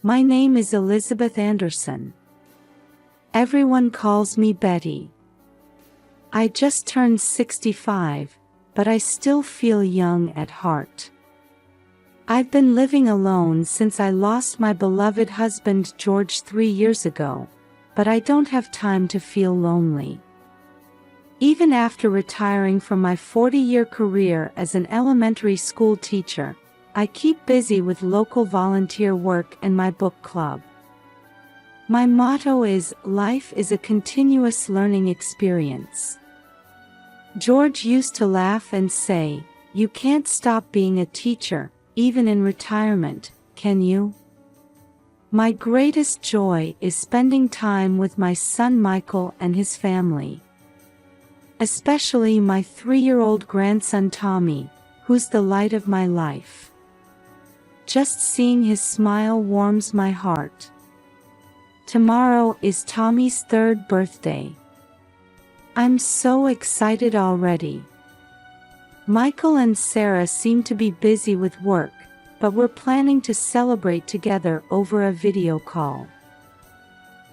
My name is Elizabeth Anderson. Everyone calls me Betty. I just turned 65, but I still feel young at heart. I've been living alone since I lost my beloved husband George 3 years ago, but I don't have time to feel lonely. Even after retiring from my 40-year career as an elementary school teacher, I keep busy with local volunteer work and my book club. My motto is, life is a continuous learning experience. George used to laugh and say, "You can't stop being a teacher, even in retirement, can you?" My greatest joy is spending time with my son Michael and his family. Especially my 3-year-old grandson Tommy, who's the light of my life. Just seeing his smile warms my heart. Tomorrow is Tommy's 3rd birthday. I'm so excited already. Michael and Sarah seem to be busy with work, but we're planning to celebrate together over a video call.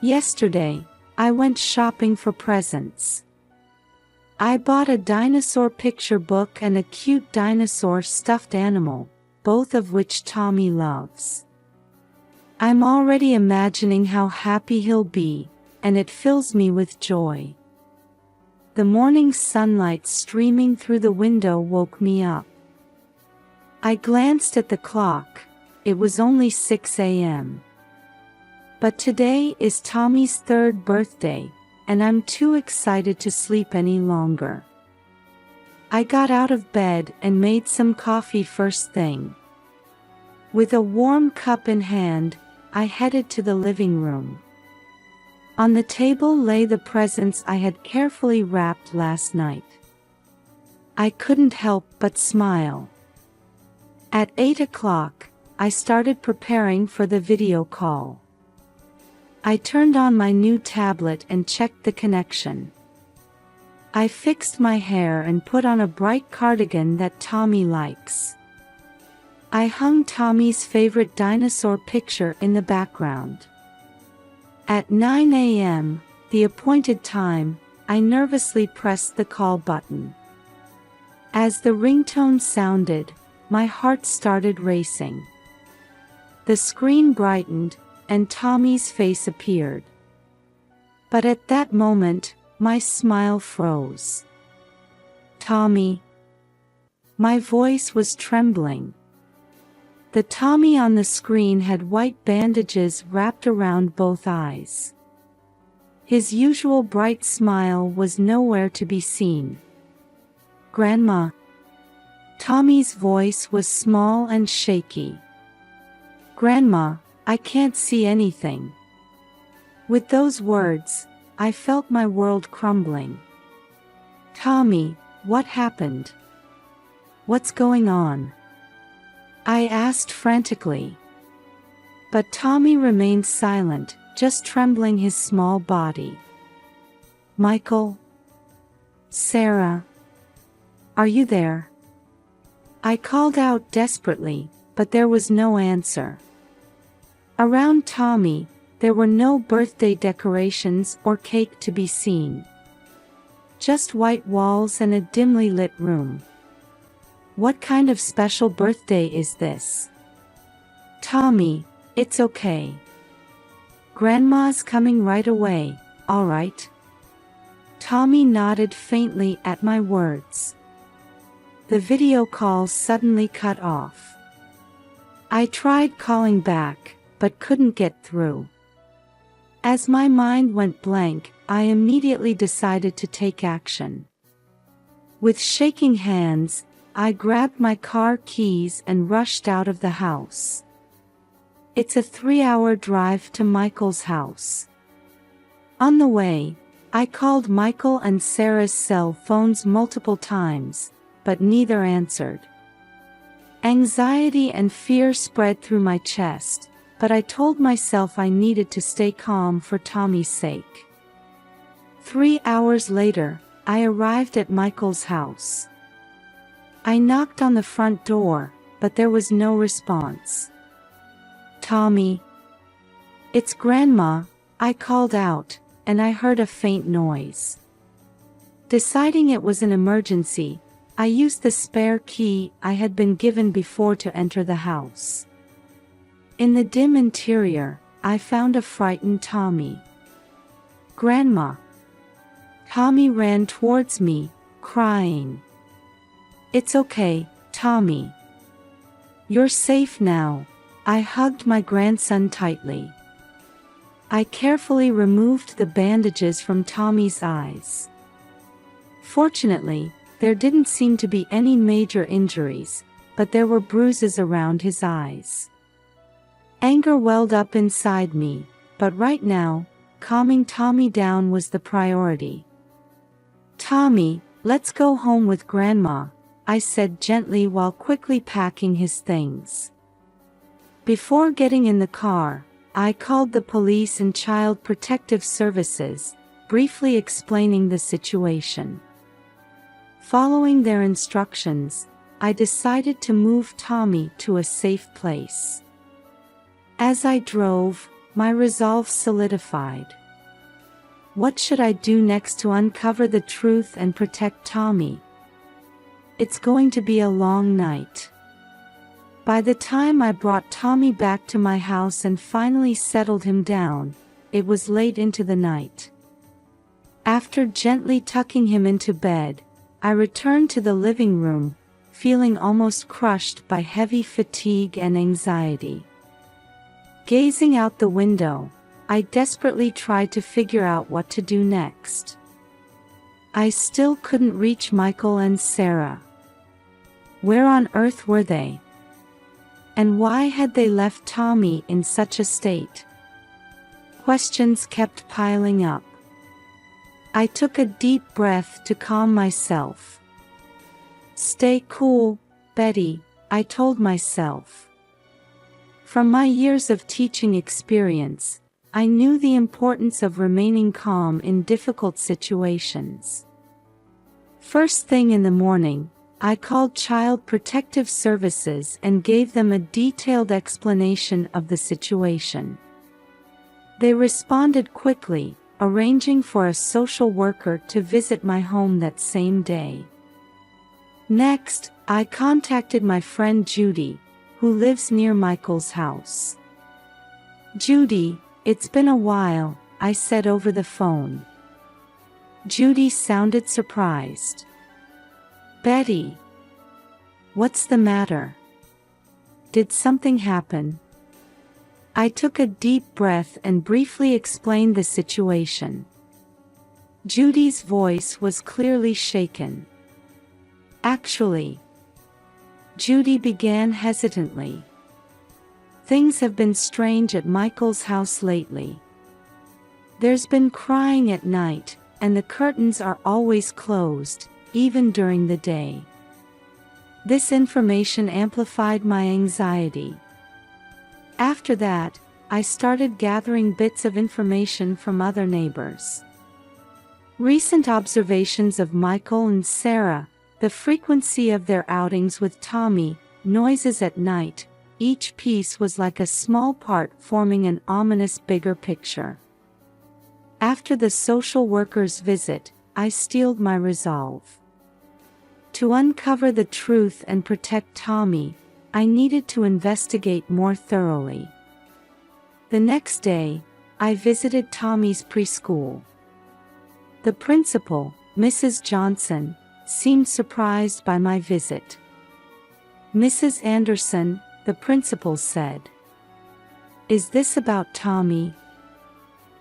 Yesterday, I went shopping for presents. I bought a dinosaur picture book and a cute dinosaur stuffed animal, both of which Tommy loves. I'm already imagining how happy he'll be, and it fills me with joy. The morning sunlight streaming through the window woke me up. I glanced at the clock. It was only 6 a.m. But today is Tommy's 3rd birthday, and I'm too excited to sleep any longer. I got out of bed and made some coffee first thing. With a warm cup in hand, I headed to the living room. On the table lay the presents I had carefully wrapped last night. I couldn't help but smile. At 8 o'clock, I started preparing for the video call. I turned on my new tablet and checked the connection. I fixed my hair and put on a bright cardigan that Tommy likes. I hung Tommy's favorite dinosaur picture in the background. At 9 a.m., the appointed time, I nervously pressed the call button. As the ringtone sounded, my heart started racing. The screen brightened, and Tommy's face appeared. But at that moment, my smile froze. "Tommy." My voice was trembling. The Tommy on the screen had white bandages wrapped around both eyes. His usual bright smile was nowhere to be seen. "Grandma." Tommy's voice was small and shaky. "Grandma, I can't see anything." With those words, I felt my world crumbling. "Tommy, what happened? What's going on?" I asked frantically. But Tommy remained silent, just trembling his small body. "Michael? Sarah? Are you there?" I called out desperately, but there was no answer. Around Tommy, there were no birthday decorations or cake to be seen. Just white walls and a dimly lit room. What kind of special birthday is this? "Tommy, it's okay. Grandma's coming right away, all right?" Tommy nodded faintly at my words. The video call suddenly cut off. I tried calling back, but couldn't get through. As my mind went blank, I immediately decided to take action. With shaking hands, I grabbed my car keys and rushed out of the house. It's a 3-hour drive to Michael's house. On the way, I called Michael and Sarah's cell phones multiple times, but neither answered. Anxiety and fear spread through my chest, but I told myself I needed to stay calm for Tommy's sake. 3 hours later, I arrived at Michael's house. I knocked on the front door, but there was no response. "Tommy?" "It's Grandma," I called out, and I heard a faint noise. Deciding it was an emergency, I used the spare key I had been given before to enter the house. In the dim interior, I found a frightened Tommy. "Grandma!" Tommy ran towards me, crying. "It's okay, Tommy. You're safe now." I hugged my grandson tightly. I carefully removed the bandages from Tommy's eyes. Fortunately, there didn't seem to be any major injuries, but there were bruises around his eyes. Anger welled up inside me, but right now, calming Tommy down was the priority. "Tommy, let's go home with Grandma," I said gently while quickly packing his things. Before getting in the car, I called the police and Child Protective Services, briefly explaining the situation. Following their instructions, I decided to move Tommy to a safe place. As I drove, my resolve solidified. What should I do next to uncover the truth and protect Tommy? It's going to be a long night. By the time I brought Tommy back to my house and finally settled him down, it was late into the night. After gently tucking him into bed, I returned to the living room, feeling almost crushed by heavy fatigue and anxiety. Gazing out the window, I desperately tried to figure out what to do next. I still couldn't reach Michael and Sarah. Where on earth were they? And why had they left Tommy in such a state? Questions kept piling up. I took a deep breath to calm myself. "Stay cool, Betty," I told myself. From my years of teaching experience, I knew the importance of remaining calm in difficult situations. First thing in the morning, I called Child Protective Services and gave them a detailed explanation of the situation. They responded quickly, arranging for a social worker to visit my home that same day. Next, I contacted my friend Judy, who lives near Michael's house. "Judy, it's been a while," I said over the phone. Judy sounded surprised. "Betty, what's the matter? Did something happen?" I took a deep breath and briefly explained the situation. Judy's voice was clearly shaken. "Actually," Judy began hesitantly, "things have been strange at Michael's house lately. There's been crying at night, and the curtains are always closed, even during the day." This information amplified my anxiety. After that, I started gathering bits of information from other neighbors. Recent observations of Michael and Sarah, the frequency of their outings with Tommy, noises at night, each piece was like a small part forming an ominous bigger picture. After the social worker's visit, I steeled my resolve. To uncover the truth and protect Tommy, I needed to investigate more thoroughly. The next day, I visited Tommy's preschool. The principal, Mrs. Johnson, seemed surprised by my visit. "Mrs. Anderson," the principal said, "is this about Tommy?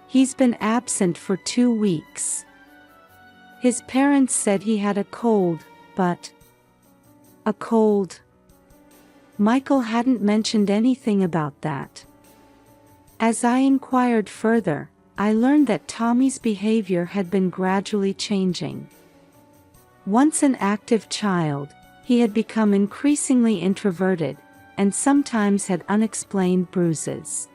He's been absent for 2 weeks. His parents said he had a cold, but..." A cold? Michael hadn't mentioned anything about that. As I inquired further, I learned that Tommy's behavior had been gradually changing. Once an active child, he had become increasingly introverted, and sometimes had unexplained bruises.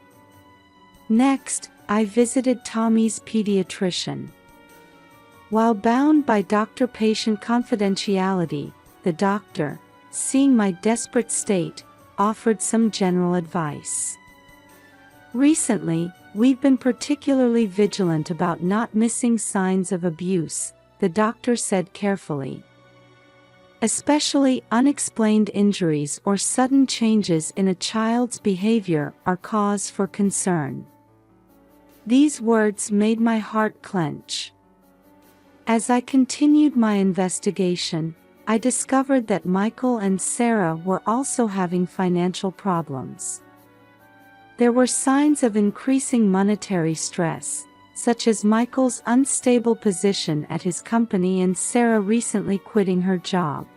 Next, I visited Tommy's pediatrician. While bound by doctor-patient confidentiality, the doctor, seeing my desperate state, offered some general advice. "Recently, We've been particularly vigilant about not missing signs of abuse, the doctor said carefully. Especially unexplained injuries or sudden changes in a child's behavior are cause for concern. These words made my heart clench. As I continued my investigation, I discovered that Michael and Sarah were also having financial problems. There were signs of increasing monetary stress, such as Michael's unstable position at his company and Sarah recently quitting her job.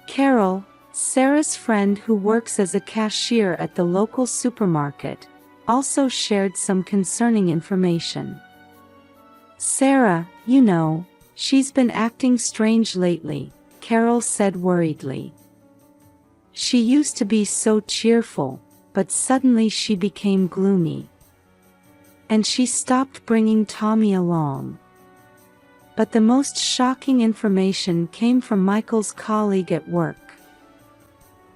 Carol, Sarah's friend who works as a cashier at the local supermarket, also shared some concerning information. Sarah, you know, she's been acting strange lately, Carol said worriedly. She used to be so cheerful, but suddenly she became gloomy. And she stopped bringing Tommy along. But the most shocking information came from Michael's colleague at work.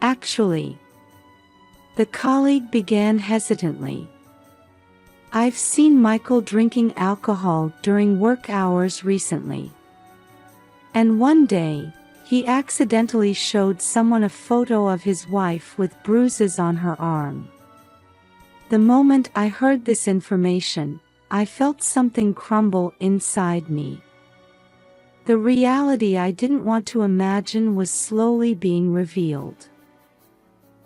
Actually, the colleague began hesitantly. I've seen Michael drinking alcohol during work hours recently. And one day, he accidentally showed someone a photo of his wife with bruises on her arm. The moment I heard this information, I felt something crumble inside me. The reality I didn't want to imagine was slowly being revealed.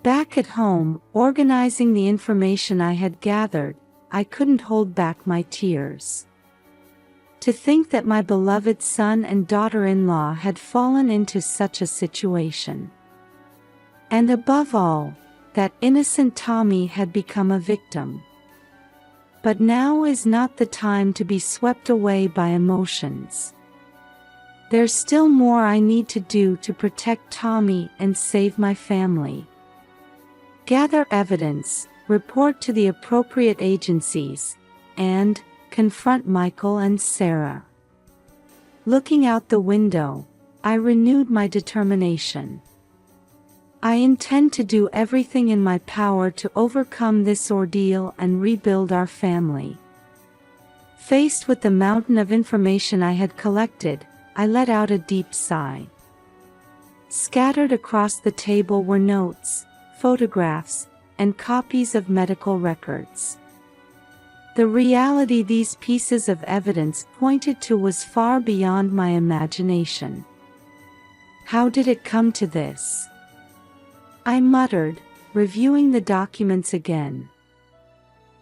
Back at home, organizing the information I had gathered, I couldn't hold back my tears. To think that my beloved son and daughter-in-law had fallen into such a situation. And above all, that innocent Tommy had become a victim. But now is not the time to be swept away by emotions. There's still more I need to do to protect Tommy and save my family. Gather evidence, report to the appropriate agencies, and confront Michael and Sarah. Looking out the window, I renewed my determination. I intend to do everything in my power to overcome this ordeal and rebuild our family. Faced with the mountain of information I had collected, I let out a deep sigh. Scattered across the table were notes, photographs, and copies of medical records. The reality these pieces of evidence pointed to was far beyond my imagination. How did it come to this? I muttered, reviewing the documents again.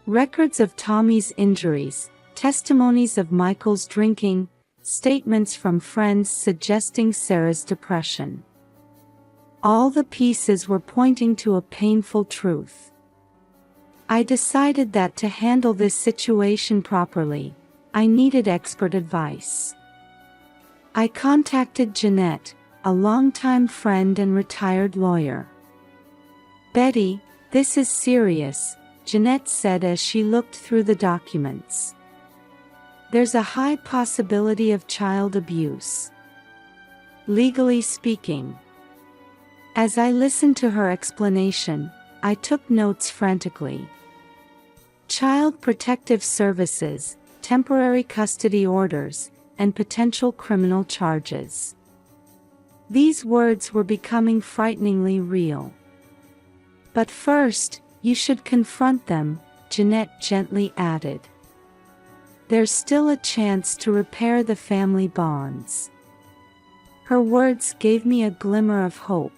Records of Tommy's injuries, testimonies of Michael's drinking, statements from friends suggesting Sarah's depression. All the pieces were pointing to a painful truth. I decided that to handle this situation properly, I needed expert advice. I contacted Jeanette, a longtime friend and retired lawyer. Betty, this is serious, Jeanette said as she looked through the documents. There's a high possibility of child abuse. Legally speaking. As I listened to her explanation, I took notes frantically. Child Protective Services, temporary custody orders, and potential criminal charges. These words were becoming frighteningly real. But first, you should confront them, Jeanette gently added. There's still a chance to repair the family bonds. Her words gave me a glimmer of hope.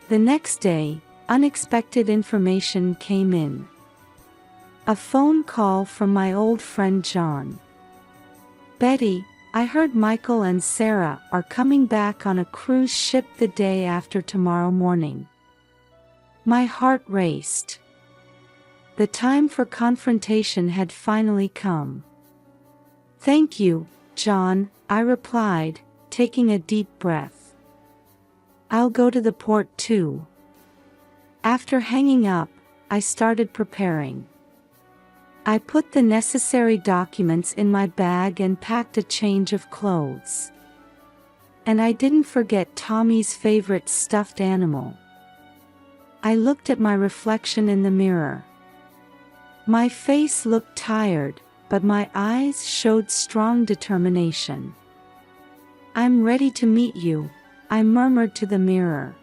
The next day, unexpected information came in. A phone call from my old friend John. Betty, I heard Michael and Sarah are coming back on a cruise ship the day after tomorrow morning. My heart raced. The time for confrontation had finally come. Thank you, John, I replied, taking a deep breath. I'll go to the port too. After hanging up, I started preparing. I put the necessary documents in my bag and packed a change of clothes. And I didn't forget Tommy's favorite stuffed animal. I looked at my reflection in the mirror. My face looked tired, but my eyes showed strong determination. "I'm ready to meet you," I murmured to the mirror.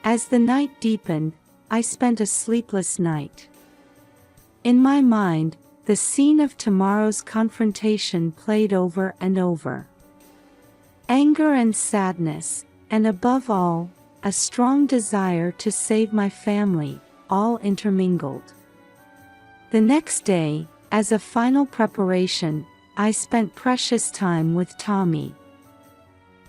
As the night deepened, I spent a sleepless night. In my mind, the scene of tomorrow's confrontation played over and over. Anger and sadness, and above all, a strong desire to save my family, all intermingled. The next day, as a final preparation, I spent precious time with Tommy.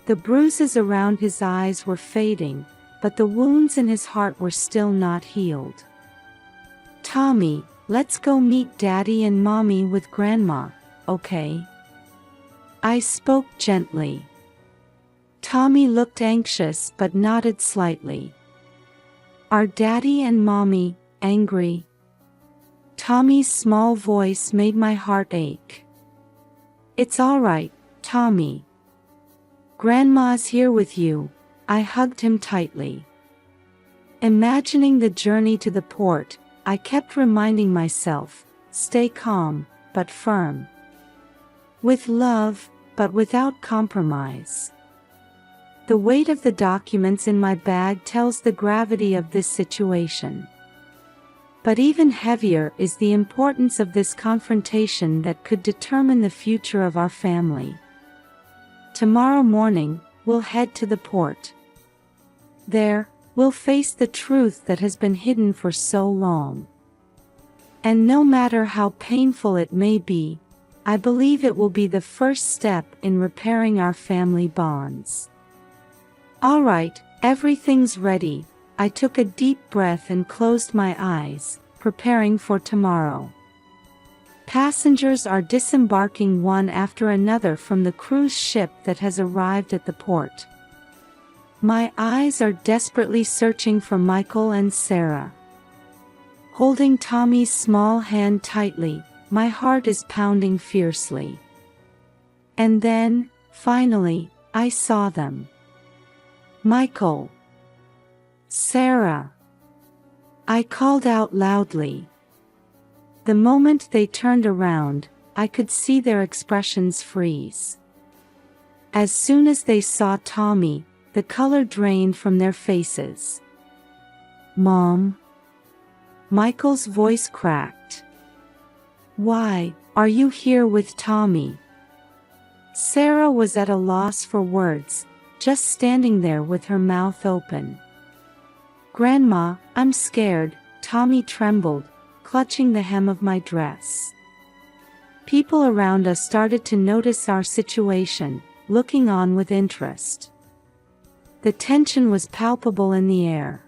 The bruises around his eyes were fading, but the wounds in his heart were still not healed. "Tommy, let's go meet Daddy and Mommy with Grandma, okay?" I spoke gently. Tommy looked anxious but nodded slightly. "Are Daddy and Mommy angry?" Tommy's small voice made my heart ache. "It's all right, Tommy. Grandma's here with you." I hugged him tightly. Imagining the journey to the port, I kept reminding myself, stay calm, but firm. With love, but without compromise. The weight of the documents in my bag tells the gravity of this situation. But even heavier is the importance of this confrontation that could determine the future of our family. Tomorrow morning, we'll head to the port. There, we'll face the truth that has been hidden for so long. And no matter how painful it may be, I believe it will be the first step in repairing our family bonds. All right, everything's ready. I took a deep breath and closed my eyes, preparing for tomorrow. Passengers are disembarking one after another from the cruise ship that has arrived at the port. My eyes are desperately searching for Michael and Sarah. Holding Tommy's small hand tightly, my heart is pounding fiercely. And then, finally, I saw them. "Michael! Sarah!" I called out loudly. The moment they turned around, I could see their expressions freeze. As soon as they saw Tommy, the color drained from their faces. "Mom?" Michael's voice cracked. "Why are you here with Tommy?" Sarah was at a loss for words, just standing there with her mouth open. "Grandma, I'm scared," Tommy trembled, clutching the hem of my dress. People around us started to notice our situation, looking on with interest. The tension was palpable in the air.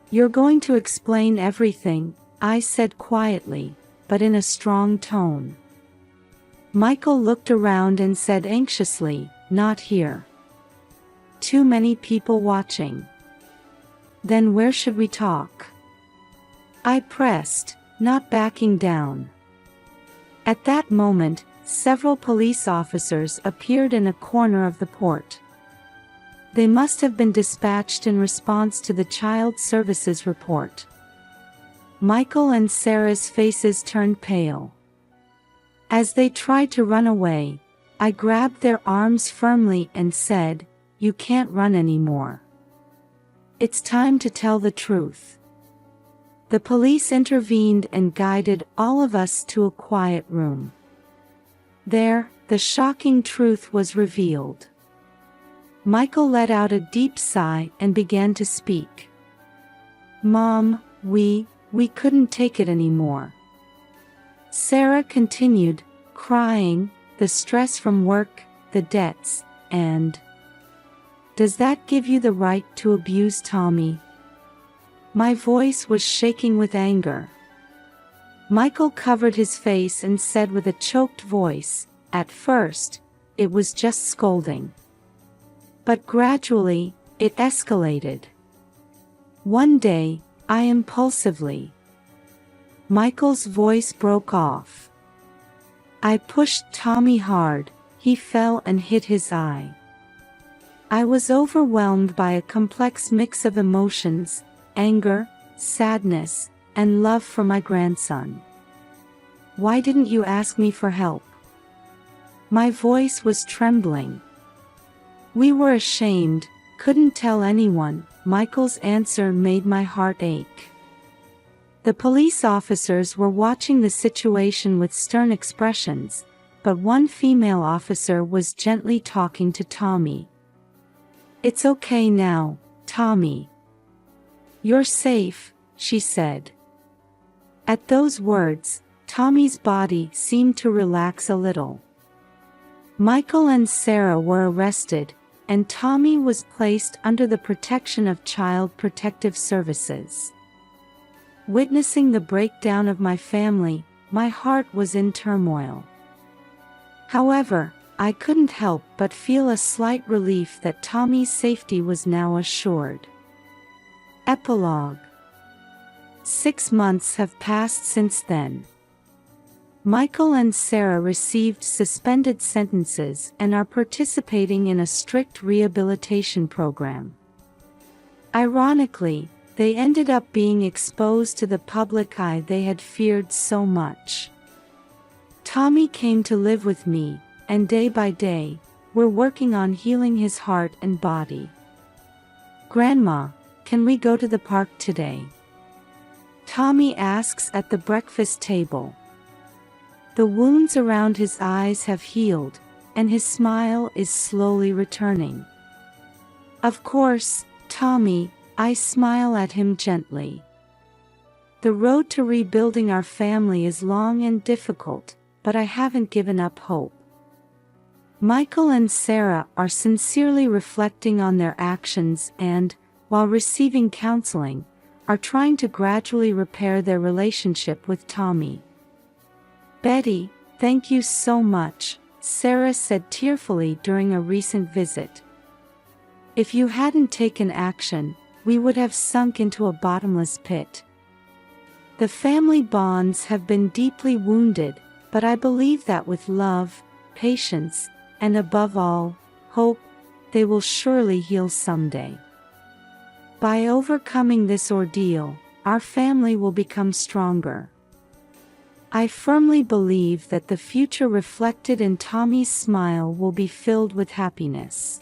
"You're going to explain everything," I said quietly, but in a strong tone. Michael looked around and said anxiously, "Not here. Too many people watching." "Then where should we talk?" I pressed, not backing down. At that moment, several police officers appeared in a corner of the port. They must have been dispatched in response to the Child Services report. Michael and Sarah's faces turned pale. As they tried to run away, I grabbed their arms firmly and said, "You can't run anymore. It's time to tell the truth." The police intervened and guided all of us to a quiet room. There, the shocking truth was revealed. Michael let out a deep sigh and began to speak. "Mom, we couldn't take it anymore." Sarah continued, crying, "The stress from work, the debts, and... Does that give you the right to abuse Tommy?" My voice was shaking with anger. Michael covered his face and said with a choked voice, "At first, it was just scolding. But gradually, it escalated. One day, I impulsively..." Michael's voice broke off. I pushed Tommy hard, he fell and hit his eye. I was overwhelmed by a complex mix of emotions, anger, sadness, and love for my grandson. Why didn't you ask me for help? My voice was trembling. We were ashamed, couldn't tell anyone. Michael's answer made my heart ache. The police officers were watching the situation with stern expressions, but one female officer was gently talking to Tommy. "It's okay now, Tommy. You're safe," she said. At those words, Tommy's body seemed to relax a little. Michael and Sarah were arrested, and Tommy was placed under the protection of Child Protective Services. Witnessing the breakdown of my family, my heart was in turmoil. However, I couldn't help but feel a slight relief that Tommy's safety was now assured. Epilogue. 6 months have passed since then. Michael and Sarah received suspended sentences and are participating in a strict rehabilitation program. Ironically, they ended up being exposed to the public eye they had feared so much. Tommy came to live with me, and day by day, we're working on healing his heart and body. "Grandma, can we go to the park today?" Tommy asks at the breakfast table. The wounds around his eyes have healed, and his smile is slowly returning. "Of course, Tommy," I smile at him gently. The road to rebuilding our family is long and difficult, but I haven't given up hope. Michael and Sarah are sincerely reflecting on their actions and, while receiving counseling, are trying to gradually repair their relationship with Tommy. "Betty, thank you so much," Sarah said tearfully during a recent visit. "If you hadn't taken action, we would have sunk into a bottomless pit." The family bonds have been deeply wounded, but I believe that with love, patience, and above all, hope, they will surely heal someday. By overcoming this ordeal, our family will become stronger. I firmly believe that the future reflected in Tommy's smile will be filled with happiness.